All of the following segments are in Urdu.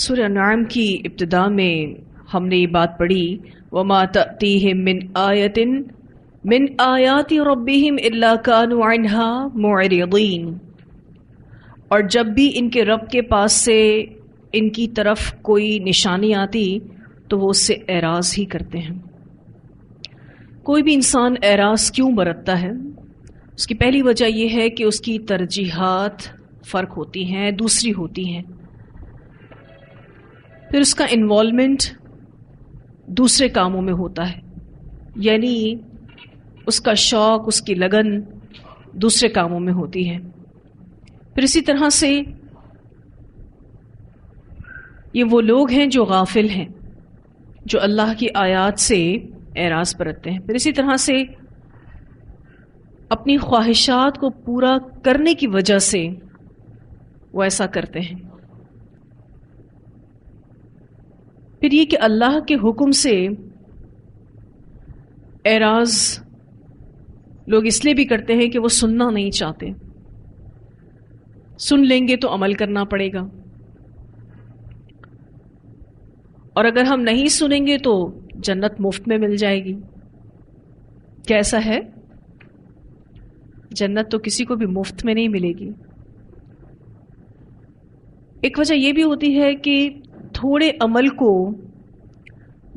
سورہ انعام کی ابتدا میں ہم نے یہ بات پڑھی وَمَا تَأْتِيهِم مِّنْ آيَةٍ مِّنْ آيَاتِ رَبِّهِمْ إِلَّا كَانُوا عَنْهَا مُعْرِضِينَ، اور جب بھی ان کے رب کے پاس سے ان کی طرف کوئی نشانی آتی تو وہ اس سے اعراض ہی کرتے ہیں۔ کوئی بھی انسان اعراض کیوں برتتا ہے؟ اس کی پہلی وجہ یہ ہے کہ اس کی ترجیحات فرق ہوتی ہیں، دوسری ہوتی ہیں، پھر اس کا انوالومنٹ دوسرے کاموں میں ہوتا ہے، یعنی اس کا شوق، اس کی لگن دوسرے کاموں میں ہوتی ہے۔ پھر اسی طرح سے یہ وہ لوگ ہیں جو غافل ہیں، جو اللہ کی آیات سے اعراض برتتے ہیں۔ پھر اسی طرح سے اپنی خواہشات کو پورا کرنے کی وجہ سے وہ ایسا کرتے ہیں۔ پھر یہ کہ اللہ کے حکم سے اعراض لوگ اس لیے بھی کرتے ہیں کہ وہ سننا نہیں چاہتے، سن لیں گے تو عمل کرنا پڑے گا، اور اگر ہم نہیں سنیں گے تو جنت مفت میں مل جائے گی۔ کیسا ہے؟ جنت تو کسی کو بھی مفت میں نہیں ملے گی۔ ایک وجہ یہ بھی ہوتی ہے کہ تھوڑے عمل کو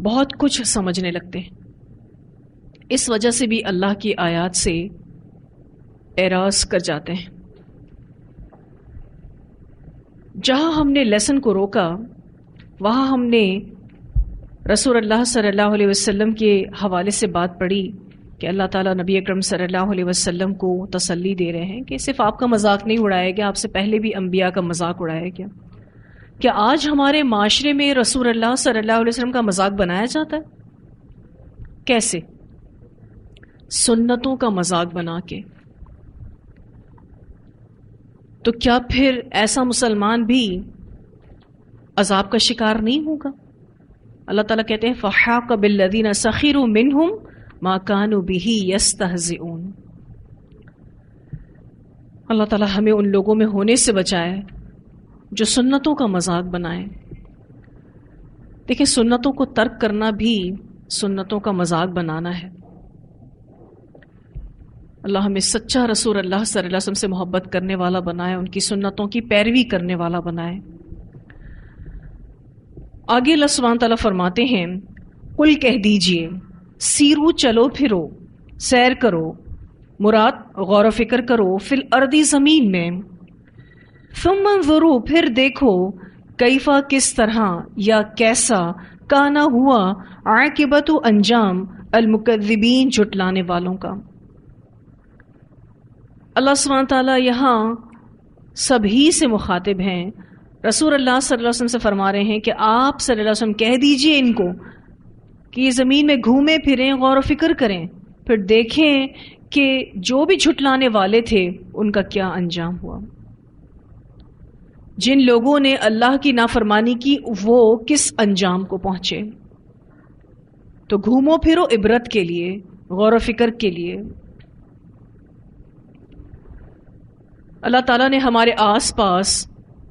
بہت کچھ سمجھنے لگتے ہیں، اس وجہ سے بھی اللہ کی آیات سے اعراض کر جاتے ہیں۔ جہاں ہم نے لیسن کو روکا وہاں ہم نے رسول اللہ صلی اللہ علیہ وسلم کے حوالے سے بات پڑھی کہ اللہ تعالیٰ نبی اکرم صلی اللہ علیہ وسلم کو تسلی دے رہے ہیں کہ صرف آپ کا مذاق نہیں اڑایا گیا، آپ سے پہلے بھی انبیاء کا مذاق اڑایا گیا۔ کیا آج ہمارے معاشرے میں رسول اللہ صلی اللہ علیہ وسلم کا مذاق بنایا جاتا ہے؟ کیسے؟ سنتوں کا مذاق بنا کے۔ تو کیا پھر ایسا مسلمان بھی عذاب کا شکار نہیں ہوگا؟ اللہ تعالیٰ کہتے ہیں فَحَاقَ بِالَّذِينَ سَخِرُوا مِنْهُمْ مَا كَانُوا بِهِ يَسْتَهْزِئُونَ۔ اللہ تعالیٰ ہمیں ان لوگوں میں ہونے سے بچائے جو سنتوں کا مذاق بنائیں۔ دیکھیں، سنتوں کو ترک کرنا بھی سنتوں کا مذاق بنانا ہے۔ اللہ ہمیں سچا رسول اللہ صلی اللہ علیہ وسلم سے محبت کرنے والا بنائے، ان کی سنتوں کی پیروی کرنے والا بنائے۔ آگے اللہ سبحانہ تعالیٰ فرماتے ہیں قل کہہ دیجئے سیرو چلو پھرو، سیر کرو، مراد غور و فکر کرو، فی الارض زمین میں، ثم انظروا پھر دیکھو، کیفا کس طرح یا کیسا، کانا ہوا، عاقبت انجام، المکذبین جھٹلانے والوں کا۔ اللہ سبحانہ تعالیٰ یہاں سبھی سے مخاطب ہیں، رسول اللہ صلی اللہ علیہ وسلم سے فرما رہے ہیں کہ آپ صلی اللہ علیہ وسلم کہہ دیجئے ان کو کہ یہ زمین میں گھومیں پھریں، غور و فکر کریں، پھر دیکھیں کہ جو بھی جھٹلانے والے تھے ان کا کیا انجام ہوا۔ جن لوگوں نے اللہ کی نافرمانی کی وہ کس انجام کو پہنچے۔ تو گھومو پھرو عبرت کے لیے، غور و فکر کے لیے۔ اللہ تعالیٰ نے ہمارے آس پاس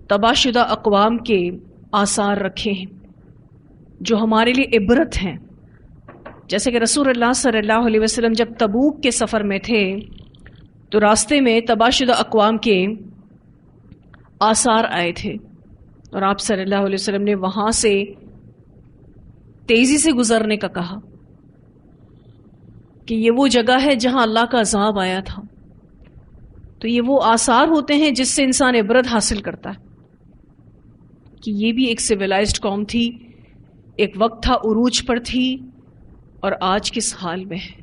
تباہ شدہ اقوام کے آثار رکھے ہیں جو ہمارے لیے عبرت ہیں، جیسے کہ رسول اللہ صلی اللہ علیہ وسلم جب تبوک کے سفر میں تھے تو راستے میں تباہ شدہ اقوام کے آثار آئے تھے، اور آپ صلی اللہ علیہ وسلم نے وہاں سے تیزی سے گزرنے کا کہا کہ یہ وہ جگہ ہے جہاں اللہ کا عذاب آیا تھا۔ تو یہ وہ آثار ہوتے ہیں جس سے انسان عبرت حاصل کرتا ہے کہ یہ بھی ایک سویلائزڈ قوم تھی، ایک وقت تھا عروج پر تھی، اور آج کس حال میں ہے۔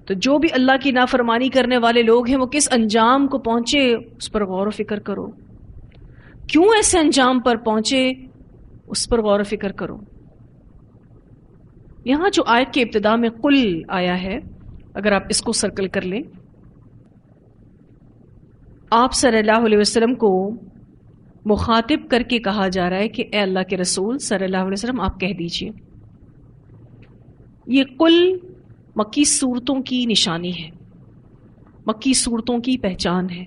تو جو بھی اللہ کی نافرمانی کرنے والے لوگ ہیں وہ کس انجام کو پہنچے اس پر غور و فکر کرو، کیوں ایسے انجام پر پہنچے اس پر غور و فکر کرو۔ یہاں جو آیت کے ابتدا میں قل آیا ہے، اگر آپ اس کو سرکل کر لیں، آپ صلی اللہ علیہ وسلم کو مخاطب کر کے کہا جا رہا ہے کہ اے اللہ کے رسول صلی اللہ علیہ وسلم آپ کہہ دیجئے۔ یہ قل مکی صورتوں کی نشانی ہے، مکی صورتوں کی پہچان ہے۔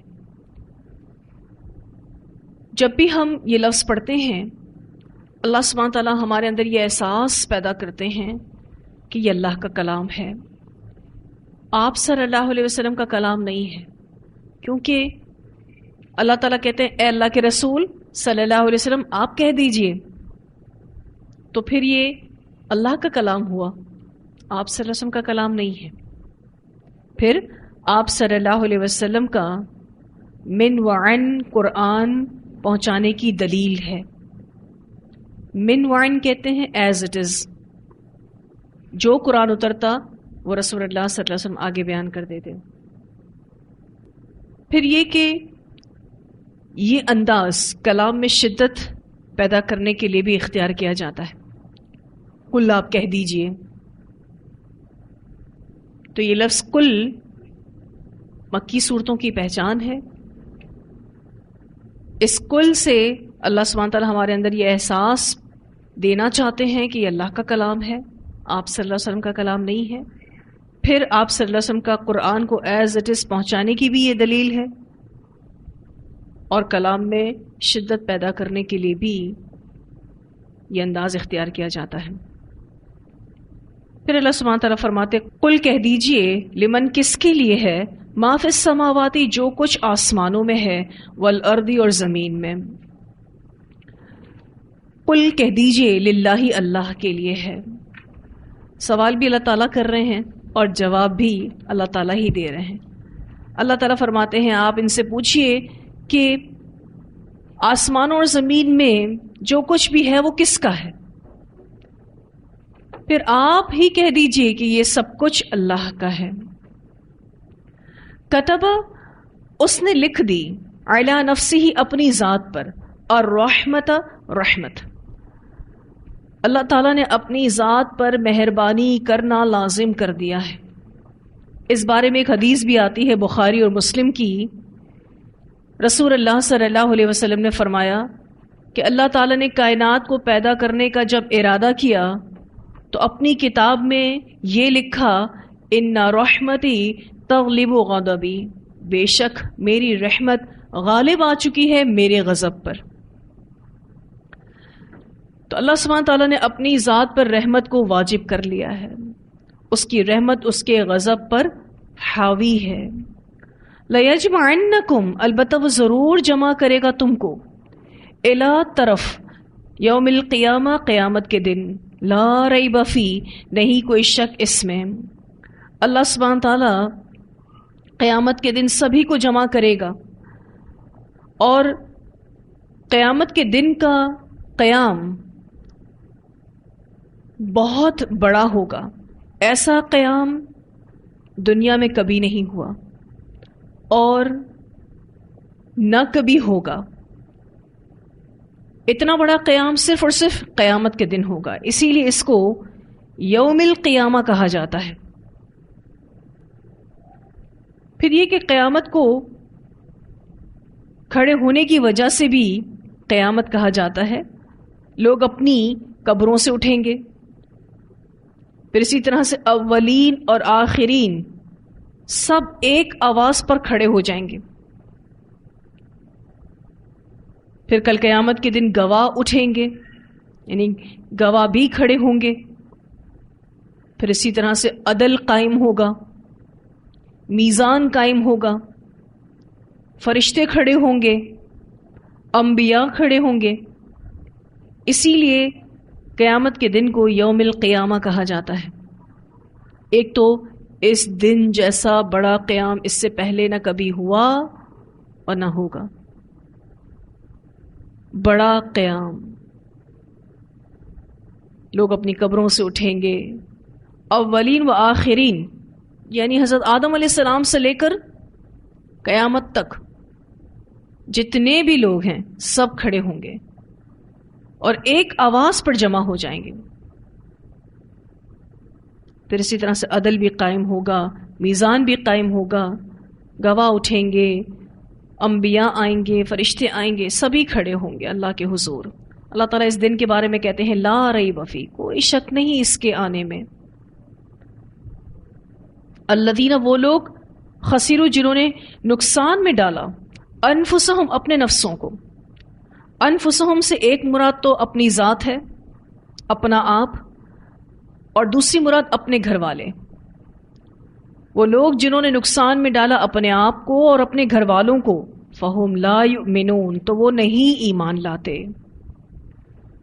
جب بھی ہم یہ لفظ پڑھتے ہیں اللہ سبحانہ تعالیٰ ہمارے اندر یہ احساس پیدا کرتے ہیں کہ یہ اللہ کا کلام ہے، آپ صلی اللہ علیہ وسلم کا کلام نہیں ہے، کیونکہ اللہ تعالیٰ کہتے ہیں اے اللہ کے رسول صلی اللہ علیہ وسلم آپ کہہ دیجئے، تو پھر یہ اللہ کا کلام ہوا، آپ صلی اللہ علیہ وسلم کا کلام نہیں ہے۔ پھر آپ صلی اللہ علیہ وسلم کا من وعن قرآن پہنچانے کی دلیل ہے۔ من وعن کہتے ہیں ایز اٹ از، جو قرآن اترتا وہ رسول اللہ صلی اللہ علیہ وسلم آگے بیان کر دیتے۔ پھر یہ کہ یہ انداز کلام میں شدت پیدا کرنے کے لیے بھی اختیار کیا جاتا ہے، کل آپ کہہ دیجئے، تو یہ لفظ کل مکی صورتوں کی پہچان ہے۔ اس کل سے اللہ سبحانہ تعالیٰ ہمارے اندر یہ احساس دینا چاہتے ہیں کہ یہ اللہ کا کلام ہے، آپ صلی اللہ علیہ وسلم کا کلام نہیں ہے۔ پھر آپ صلی اللہ علیہ وسلم کا قرآن کو ایز اٹ از پہنچانے کی بھی یہ دلیل ہے، اور کلام میں شدت پیدا کرنے کے لیے بھی یہ انداز اختیار کیا جاتا ہے۔ پھر اللہ سبحانہ تعالیٰ فرماتے قل کہہ دیجئے لمن کس کے لیے ہے، ما فی السماواتی جو کچھ آسمانوں میں ہے، والارض اور زمین میں۔ قل کہہ دیجئے للہ اللہ کے لیے ہے، سوال بھی اللہ تعالیٰ کر رہے ہیں اور جواب بھی اللہ تعالیٰ ہی دے رہے ہیں۔ اللہ تعالیٰ فرماتے ہیں آپ ان سے پوچھئے کہ آسمانوں اور زمین میں جو کچھ بھی ہے وہ کس کا ہے، پھر آپ ہی کہہ دیجئے کہ یہ سب کچھ اللہ کا ہے۔ کتب اس نے لکھ دی، علی نفسہ اپنی ذات پر، اور رحمت رحمت، اللہ تعالیٰ نے اپنی ذات پر مہربانی کرنا لازم کر دیا ہے۔ اس بارے میں ایک حدیث بھی آتی ہے بخاری اور مسلم کی، رسول اللہ صلی اللہ علیہ وسلم نے فرمایا کہ اللہ تعالیٰ نے کائنات کو پیدا کرنے کا جب ارادہ کیا تو اپنی کتاب میں یہ لکھا ان رحمتی تغلب غضبی، بے شک میری رحمت غالب آ چکی ہے میرے غضب پر۔ تو اللہ سبحانہ تعالیٰ نے اپنی ذات پر رحمت کو واجب کر لیا ہے، اس کی رحمت اس کے غضب پر حاوی ہے۔ لَيَجْمَعَنَّكُمْ البتہ وہ ضرور جمع کرے گا تم کو، اِلَىٰ طرف یوم القیامہ قیامت کے دن، لا ریب فی نہیں کوئی شک اس میں۔ اللہ سبحانہ تعالیٰ قیامت کے دن سبھی کو جمع کرے گا، اور قیامت کے دن کا قیام بہت بڑا ہوگا، ایسا قیام دنیا میں کبھی نہیں ہوا اور نہ کبھی ہوگا۔ اتنا بڑا قیام صرف اور صرف قیامت کے دن ہوگا، اسی لیے اس کو یوم القیامہ کہا جاتا ہے۔ پھر یہ کہ قیامت کو کھڑے ہونے کی وجہ سے بھی قیامت کہا جاتا ہے، لوگ اپنی قبروں سے اٹھیں گے، پھر اسی طرح سے اولین اور آخرین سب ایک آواز پر کھڑے ہو جائیں گے۔ پھر کل قیامت کے دن گواہ اٹھیں گے، یعنی گواہ بھی کھڑے ہوں گے، پھر اسی طرح سے عدل قائم ہوگا، میزان قائم ہوگا، فرشتے کھڑے ہوں گے، انبیاء کھڑے ہوں گے۔ اسی لیے قیامت کے دن کو یوم القیامہ کہا جاتا ہے۔ ایک تو اس دن جیسا بڑا قیام اس سے پہلے نہ کبھی ہوا اور نہ ہوگا، بڑا قیام، لوگ اپنی قبروں سے اٹھیں گے، اولین و آخرین یعنی حضرت آدم علیہ السلام سے لے کر قیامت تک جتنے بھی لوگ ہیں سب کھڑے ہوں گے اور ایک آواز پر جمع ہو جائیں گے۔ پھر اسی طرح سے عدل بھی قائم ہوگا، میزان بھی قائم ہوگا، گواہ اٹھیں گے، انبیاء آئیں گے، فرشتے آئیں گے، سبھی کھڑے ہوں گے اللہ کے حضور۔ اللہ تعالیٰ اس دن کے بارے میں کہتے ہیں لا ریب فی، کوئی شک نہیں اس کے آنے میں۔ الذین وہ لوگ خسروا جنہوں نے نقصان میں ڈالا، انفسہم اپنے نفسوں کو، انفسہم سے ایک مراد تو اپنی ذات ہے، اپنا آپ، اور دوسری مراد اپنے گھر والے، وہ لوگ جنہوں نے نقصان میں ڈالا اپنے آپ کو اور اپنے گھر والوں کو، فہم لا یؤمنون، تو وہ نہیں ایمان لاتے۔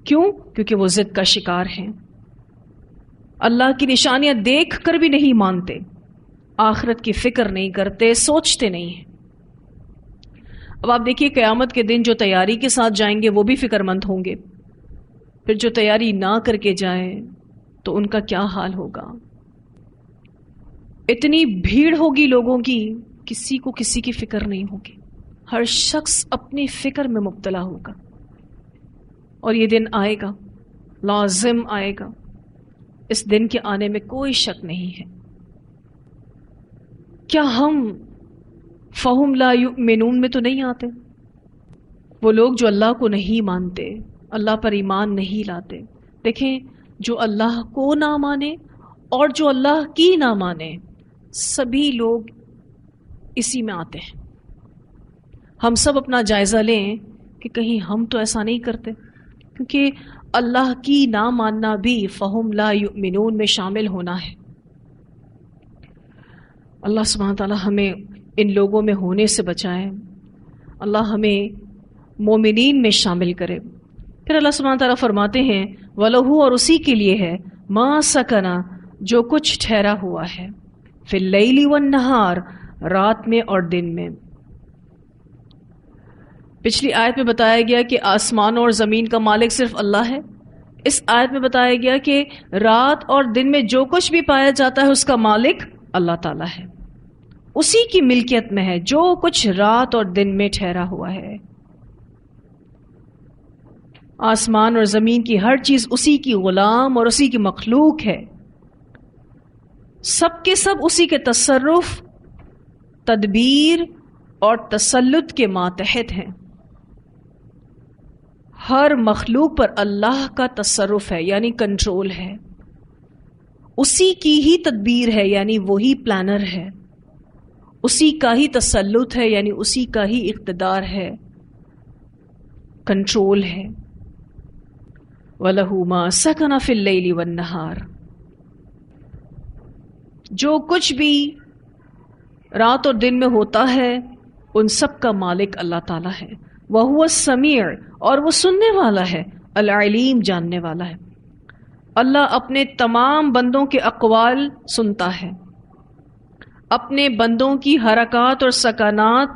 کیوں؟ کیونکہ وہ ضد کا شکار ہیں، اللہ کی نشانیاں دیکھ کر بھی نہیں مانتے، آخرت کی فکر نہیں کرتے، سوچتے نہیں ہیں۔ اب آپ دیکھیے قیامت کے دن جو تیاری کے ساتھ جائیں گے وہ بھی فکر مند ہوں گے، پھر جو تیاری نہ کر کے جائیں تو ان کا کیا حال ہوگا؟ اتنی بھیڑ ہوگی لوگوں کی، کسی کو کسی کی فکر نہیں ہوگی، ہر شخص اپنی فکر میں مبتلا ہوگا، اور یہ دن آئے گا، لازم آئے گا، اس دن کے آنے میں کوئی شک نہیں ہے۔ کیا ہم فہم لا یؤمنون میں تو نہیں آتے؟ وہ لوگ جو اللہ کو نہیں مانتے، اللہ پر ایمان نہیں لاتے۔ دیکھیں، جو اللہ کو نہ مانے اور جو اللہ کی نہ مانے، سبھی لوگ اسی میں آتے ہیں۔ ہم سب اپنا جائزہ لیں کہ کہیں ہم تو ایسا نہیں کرتے، کیونکہ اللہ کی نہ ماننا بھی فہم لا یؤمنون میں شامل ہونا ہے۔ اللہ سبحانہ تعالیٰ ہمیں ان لوگوں میں ہونے سے بچائے، اللہ ہمیں مومنین میں شامل کرے۔ پھر اللہ سبحانہ تعالیٰ فرماتے ہیں وَلَهُ، اور اسی کے لیے ہے، مَا سَكَنَ، جو کچھ ٹھہرا ہوا ہے، فِي اللَّيْلِ وَالنَّهَارِ، رات میں اور دن میں۔ پچھلی آیت میں بتایا گیا کہ آسمان اور زمین کا مالک صرف اللہ ہے، اس آیت میں بتایا گیا کہ رات اور دن میں جو کچھ بھی پایا جاتا ہے اس کا مالک اللہ تعالیٰ ہے، اسی کی ملکیت میں ہے جو کچھ رات اور دن میں ٹھہرا ہوا ہے۔ آسمان اور زمین کی ہر چیز اسی کی غلام اور اسی کی مخلوق ہے، سب کے سب اسی کے تصرف، تدبیر اور تسلط کے ماتحت ہیں۔ ہر مخلوق پر اللہ کا تصرف ہے، یعنی کنٹرول ہے، اسی کی ہی تدبیر ہے، یعنی وہی پلانر ہے، اسی کا ہی تسلط ہے، یعنی اسی کا ہی اقتدار ہے، کنٹرول ہے۔ وَلَهُ مَا سَكَنَ فِي اللَّيْلِ وَالنَّهَارِ، جو کچھ بھی رات اور دن میں ہوتا ہے ان سب کا مالک اللہ تعالیٰ ہے۔ وَهُوَ السَّمِيعُ، اور وہ سننے والا ہے، العلیم، جاننے والا ہے۔ اللہ اپنے تمام بندوں کے اقوال سنتا ہے، اپنے بندوں کی حرکات اور سکانات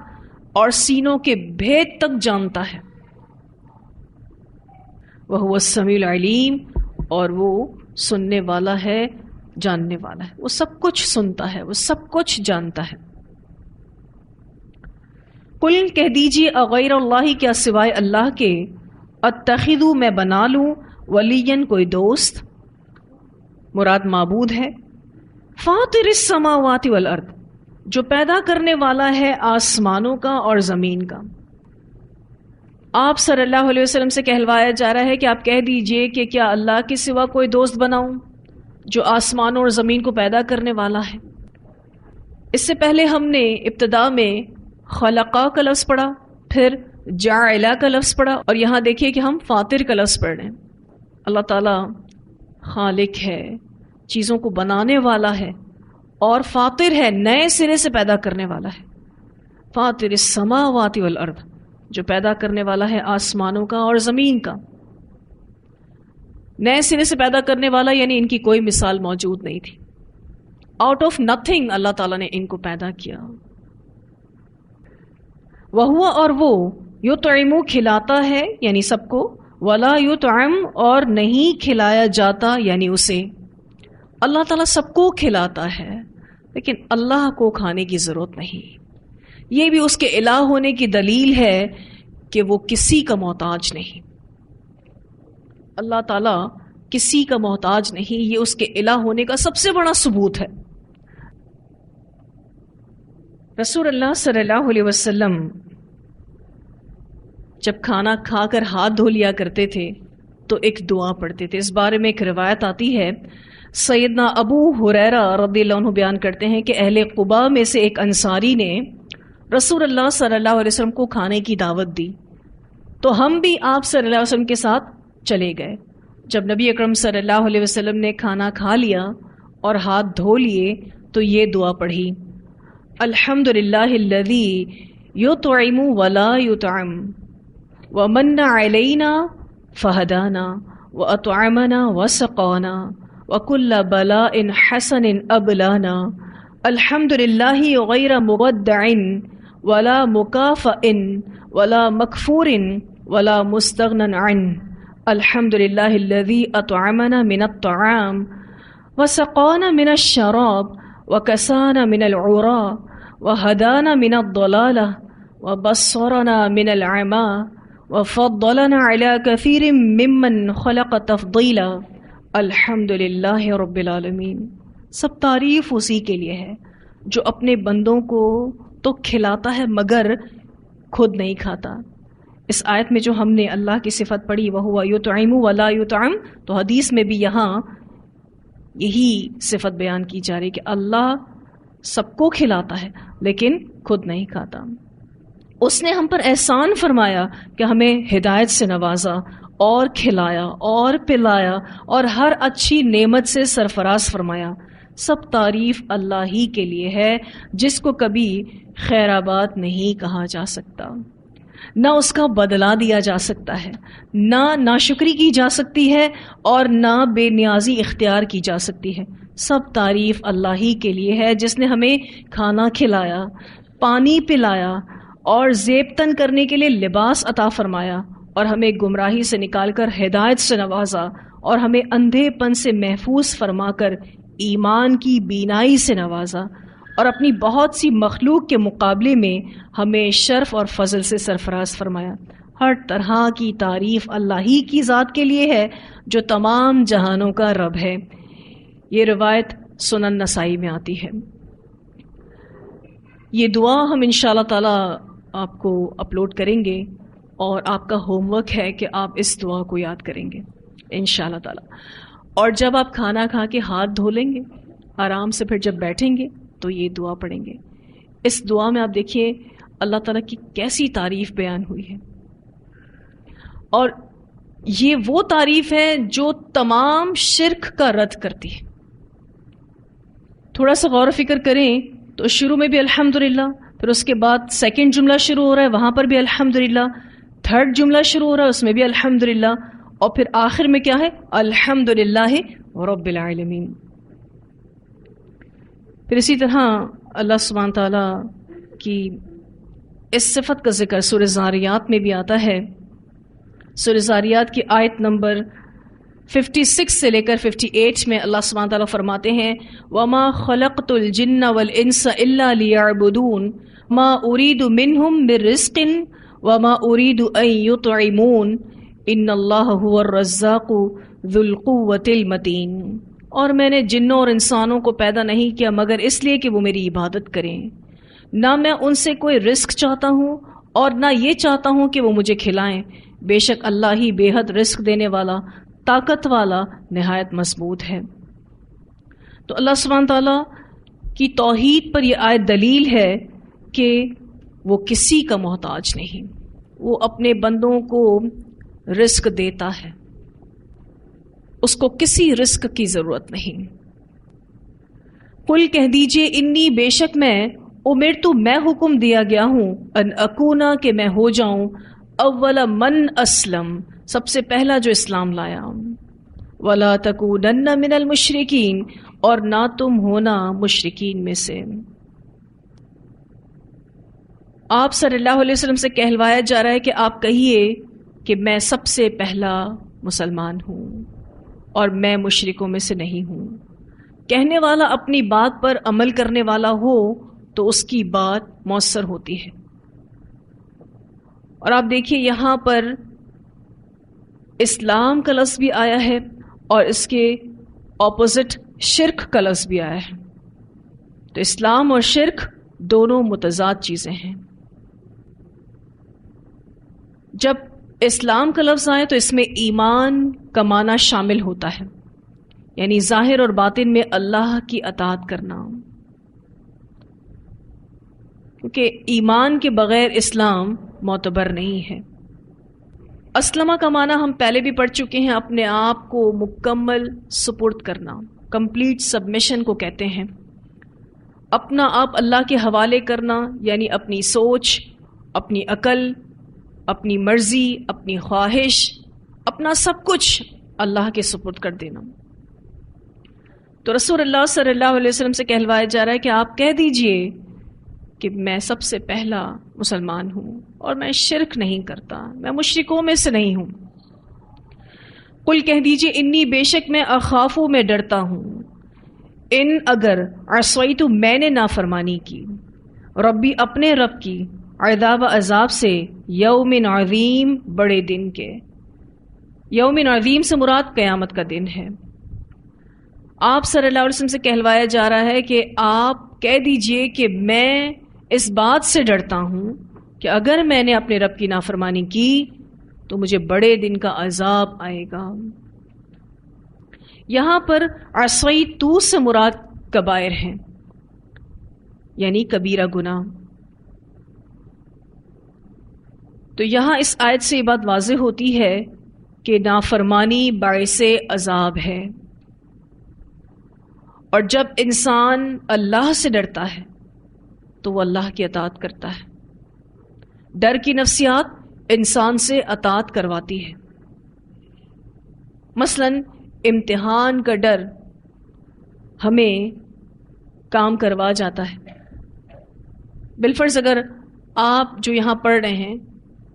اور سینوں کے بھید تک جانتا ہے۔ وَهُوَ السَّمِيعُ العلیم، اور وہ سننے والا ہے، جاننے والا ہے، وہ سب کچھ سنتا ہے، وہ سب کچھ جانتا ہے۔ قل، کہہ دیجیے، اغیر اللہ، کیا سوائے اللہ کے، اتخذو، میں بنا لوں، ولین، کوئی دوست، مراد معبود ہے، فاطر السماوات والارض، جو پیدا کرنے والا ہے آسمانوں کا اور زمین کا۔ آپ صلی اللہ علیہ وسلم سے کہلوایا جا رہا ہے کہ آپ کہہ دیجئے کہ کیا اللہ کے سوا کوئی دوست بناؤں جو آسمانوں اور زمین کو پیدا کرنے والا ہے۔ اس سے پہلے ہم نے ابتدا میں خلقا کا لفظ پڑھا، پھر جاعلہ کا لفظ پڑھا، اور یہاں دیکھیے کہ ہم فاطر کا لفظ پڑھ رہے ہیں۔ اللہ تعالیٰ خالق ہے، چیزوں کو بنانے والا ہے، اور فاطر ہے، نئے سرے سے پیدا کرنے والا ہے۔ فاطر السماوات والارض، جو پیدا کرنے والا ہے آسمانوں کا اور زمین کا۔ نئے سرے سے پیدا کرنے والا یعنی ان کی کوئی مثال موجود نہیں تھی، آؤٹ آف نتھنگ اللہ تعالیٰ نے ان کو پیدا کیا۔ وَهُوَ، اور وہ، یطعم، کھلاتا ہے، یعنی سب کو، ولا یطعم، اور نہیں کھلایا جاتا، یعنی اسے۔ اللہ تعالیٰ سب کو کھلاتا ہے لیکن اللہ کو کھانے کی ضرورت نہیں۔ یہ بھی اس کے الہ ہونے کی دلیل ہے کہ وہ کسی کا محتاج نہیں۔ اللہ تعالیٰ کسی کا محتاج نہیں، یہ اس کے الہ ہونے کا سب سے بڑا ثبوت ہے۔ رسول اللہ صلی اللہ علیہ وسلم جب کھانا کھا کر ہاتھ دھو لیا کرتے تھے تو ایک دعا پڑھتے تھے۔ اس بارے میں ایک روایت آتی ہے، سیدنا ابو ہریرہ رضی اللہ عنہ بیان کرتے ہیں کہ اہل قباء میں سے ایک انصاری نے رسول اللہ صلی اللہ علیہ وسلم کو کھانے کی دعوت دی، تو ہم بھی آپ صلی اللہ علیہ وسلم کے ساتھ چلے گئے. جب نبی اکرم صلی اللہ علیہ وسلم نے کھانا کھا لیا اور ہاتھ دھو لیے تو یہ دعا پڑھی: الحمد للہ الذی یطعم ولا یطعم ومن علینا فہدانا واطعمنا وسقانا وکل بلاء حسن ابلانا الحمد للہ غیر مودع ولا مکافئ ولا مکفور ولا مستغنى عنہ الحمد للہ الذی اطعمنا من الطعام وسقانا من الشراب وکسانا من العراء وہدانا من الضلالہ وبصرنا من العمى وفضلنا على كثير ممن خلق تفضیلا الحمد للہ رب العالمین. سب تعریف اسی کے لیے ہے جو اپنے بندوں کو تو کھلاتا ہے مگر خود نہیں کھاتا. اس آیت میں جو ہم نے اللہ کی صفت پڑھی وَهُوَ يُطْعِمُ وَلَا يُطْعَمُ، تو حدیث میں بھی یہاں یہی صفت بیان کی جا رہی کہ اللہ سب کو کھلاتا ہے لیکن خود نہیں کھاتا. اس نے ہم پر احسان فرمایا کہ ہمیں ہدایت سے نوازا اور کھلایا اور پلایا اور ہر اچھی نعمت سے سرفراز فرمایا. سب تعریف اللہ ہی کے لیے ہے جس کو کبھی خیرآباد نہیں کہا جا سکتا، نہ اس کا بدلہ دیا جا سکتا ہے، نہ ناشکری کی جا سکتی ہے اور نہ بے نیازی اختیار کی جا سکتی ہے. سب تعریف اللہ ہی کے لیے ہے جس نے ہمیں کھانا کھلایا، پانی پلایا اور زیب تن کرنے کے لیے لباس عطا فرمایا اور ہمیں گمراہی سے نکال کر ہدایت سے نوازا اور ہمیں اندھے پن سے محفوظ فرما کر ایمان کی بینائی سے نوازا اور اپنی بہت سی مخلوق کے مقابلے میں ہمیں شرف اور فضل سے سرفراز فرمایا. ہر طرح کی تعریف اللہ ہی کی ذات کے لیے ہے جو تمام جہانوں کا رب ہے. یہ روایت سنن نسائی میں آتی ہے. یہ دعا ہم انشاءاللہ تعالی آپ کو اپلوڈ کریں گے اور آپ کا ہوم ورک ہے کہ آپ اس دعا کو یاد کریں گے انشاءاللہ تعالی. اور جب آپ کھانا کھا کے ہاتھ دھو لیں گے آرام سے، پھر جب بیٹھیں گے تو یہ دعا پڑھیں گے. اس دعا میں آپ دیکھیے اللہ تعالیٰ کی کیسی تعریف بیان ہوئی ہے، اور یہ وہ تعریف ہے جو تمام شرک کا رد کرتی ہے. تھوڑا سا غور و فکر کریں تو شروع میں بھی الحمدللہ، پھر اس کے بعد سیکنڈ جملہ شروع ہو رہا ہے وہاں پر بھی الحمدللہ، تھرڈ جملہ شروع ہو رہا ہے اس میں بھی الحمدللہ، اور پھر آخر میں کیا ہے؟ الحمدللہ رب العالمین. پھر اسی طرح اللہ سبحانہ تعالیٰ کی اس صفت کا ذکر سورہ زاریات میں بھی آتا ہے. سورہ زاریات کی آیت نمبر 56 سے لے کر 58 میں اللہ سبحانہ تعالیٰ فرماتے ہیں وَمَا خَلَقْتُ الْجِنَّ وَالْإِنسَ إِلَّا لِيَعْبُدُونَ مَا أُرِيدُ مِنْهُمْ مِنْ رِزْقٍ وَمَا أُرِيدُ أَنْ يُطْعِمُونَ إِنَّ اللَّهَ هُوَ الرَّزَّاقُ ذُو الْقُوَّةِ الْمَتِينُ. اور میں نے جنوں اور انسانوں کو پیدا نہیں کیا مگر اس لیے کہ وہ میری عبادت کریں. نہ میں ان سے کوئی رزق چاہتا ہوں اور نہ یہ چاہتا ہوں کہ وہ مجھے کھلائیں. بے شک اللہ ہی بے حد رزق دینے والا، طاقت والا، نہایت مضبوط ہے. تو اللہ سبحانہ تعالیٰ کی توحید پر یہ آیت دلیل ہے کہ وہ کسی کا محتاج نہیں، وہ اپنے بندوں کو رزق دیتا ہے، اس کو کسی رزق کی ضرورت نہیں. قل کہہ دیجئے انی بے شک میں امرتو میں حکم دیا گیا ہوں ان اکونا کہ میں ہو جاؤں اول من اسلم سب سے پہلا جو اسلام لایا، ولا تکونن من المشرکین اور نہ تم ہونا مشرکین میں سے. آپ صلی اللہ علیہ وسلم سے کہلوایا جا رہا ہے کہ آپ کہیے کہ میں سب سے پہلا مسلمان ہوں اور میں مشرکوں میں سے نہیں ہوں. کہنے والا اپنی بات پر عمل کرنے والا ہو تو اس کی بات مؤثر ہوتی ہے. اور آپ دیکھیے یہاں پر اسلام کا لفظ بھی آیا ہے اور اس کے اپوزٹ شرک کا لفظ بھی آیا ہے. تو اسلام اور شرک دونوں متضاد چیزیں ہیں. جب اسلام کا لفظ آئے تو اس میں ایمان کا معنی شامل ہوتا ہے، یعنی ظاہر اور باطن میں اللہ کی اطاعت کرنا، کیونکہ ایمان کے بغیر اسلام معتبر نہیں ہے. اسلمہ کا معنی ہم پہلے بھی پڑھ چکے ہیں، اپنے آپ کو مکمل سپرد کرنا، کمپلیٹ سبمیشن کو کہتے ہیں۔ اپنا آپ اللہ کے حوالے کرنا، یعنی اپنی سوچ، اپنی عقل، اپنی مرضی، اپنی خواہش، اپنا سب کچھ اللہ کے سپرد کر دینا۔ تو رسول اللہ صلی اللہ علیہ وسلم سے کہلوایا جا رہا ہے کہ آپ کہہ دیجئے کہ میں سب سے پہلا مسلمان ہوں اور میں شرک نہیں کرتا، میں مشرکوں میں سے نہیں ہوں۔ قل کہہ دیجئے انی بے شک میں اخافو میں ڈرتا ہوں، ان اگر عصیت میں نے نافرمانی کی، ربی اپنے رب کی، عذاب عذاب سے، یوم عظیم بڑے دن کے۔ یوم عظیم سے مراد قیامت کا دن ہے۔ آپ صلی اللہ علیہ وسلم سے کہلوایا جا رہا ہے کہ آپ کہہ دیجئے کہ میں اس بات سے ڈرتا ہوں کہ اگر میں نے اپنے رب کی نافرمانی کی تو مجھے بڑے دن کا عذاب آئے گا۔ یہاں پر عصیتو سے مراد کبائر ہیں، یعنی کبیرہ گناہ۔ تو یہاں اس آیت سے یہ بات واضح ہوتی ہے کہ نافرمانی باعث عذاب ہے، اور جب انسان اللہ سے ڈرتا ہے تو وہ اللہ کی اطاعت کرتا ہے۔ ڈر کی نفسیات انسان سے اطاعت کرواتی ہے۔ مثلا امتحان کا ڈر ہمیں کام کروا جاتا ہے۔ بالفرض اگر آپ جو یہاں پڑھ رہے ہیں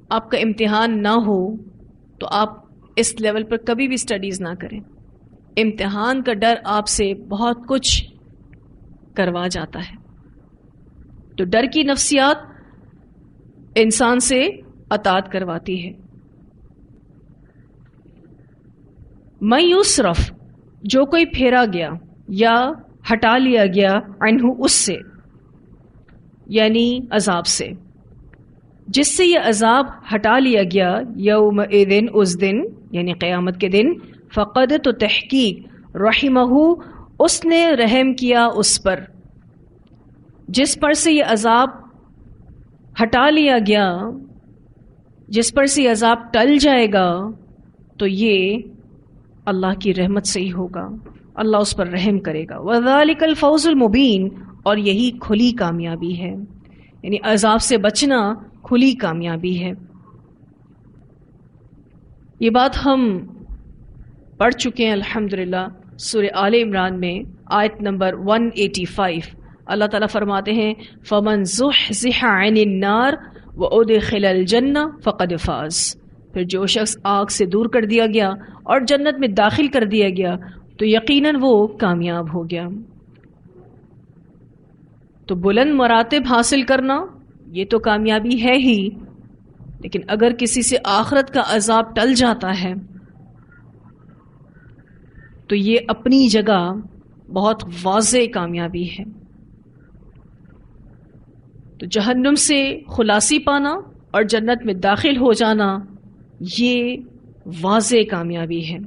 آپ کا امتحان نہ ہو تو آپ اس لیول پر کبھی بھی سٹڈیز نہ کریں۔ امتحان کا ڈر آپ سے بہت کچھ کروا جاتا ہے۔ تو ڈر کی نفسیات انسان سے اطاعت کرواتی ہے۔ من یصرف جو کوئی پھیرا گیا یا ہٹا لیا گیا عنہ اس سے، یعنی عذاب سے، جس سے یہ عذاب ہٹا لیا گیا، یومئذ اس دن یعنی قیامت کے دن، فقد تو تحقیق رحمہ اس نے رحم کیا اس پر، جس پر سے یہ عذاب ہٹا لیا گیا، جس پر سے یہ عذاب ٹل جائے گا تو یہ اللہ کی رحمت سے ہی ہوگا، اللہ اس پر رحم کرے گا۔ وَذَلِكَ الْفَوْزُ الْمُبِينُ اور یہی کھلی کامیابی ہے، یعنی عذاب سے بچنا کھلی کامیابی ہے۔ یہ بات ہم پڑھ چکے ہیں الحمدللہ سورہ آل عمران میں آیت نمبر 185۔ اللہ تعالیٰ فرماتے ہیں فَمَنْ زُحْزِحَ عَنِ النَّارِ وَأُدْخِلَ الْجَنَّةَ فَقَدْ فَازَ، پھر جو شخص آگ سے دور کر دیا گیا اور جنت میں داخل کر دیا گیا تو یقیناً وہ کامیاب ہو گیا۔ تو بلند مراتب حاصل کرنا یہ تو کامیابی ہے ہی، لیکن اگر کسی سے آخرت کا عذاب ٹل جاتا ہے تو یہ اپنی جگہ بہت واضح کامیابی ہے۔ تو جہنم سے خلاصی پانا اور جنت میں داخل ہو جانا یہ واضح کامیابی ہے۔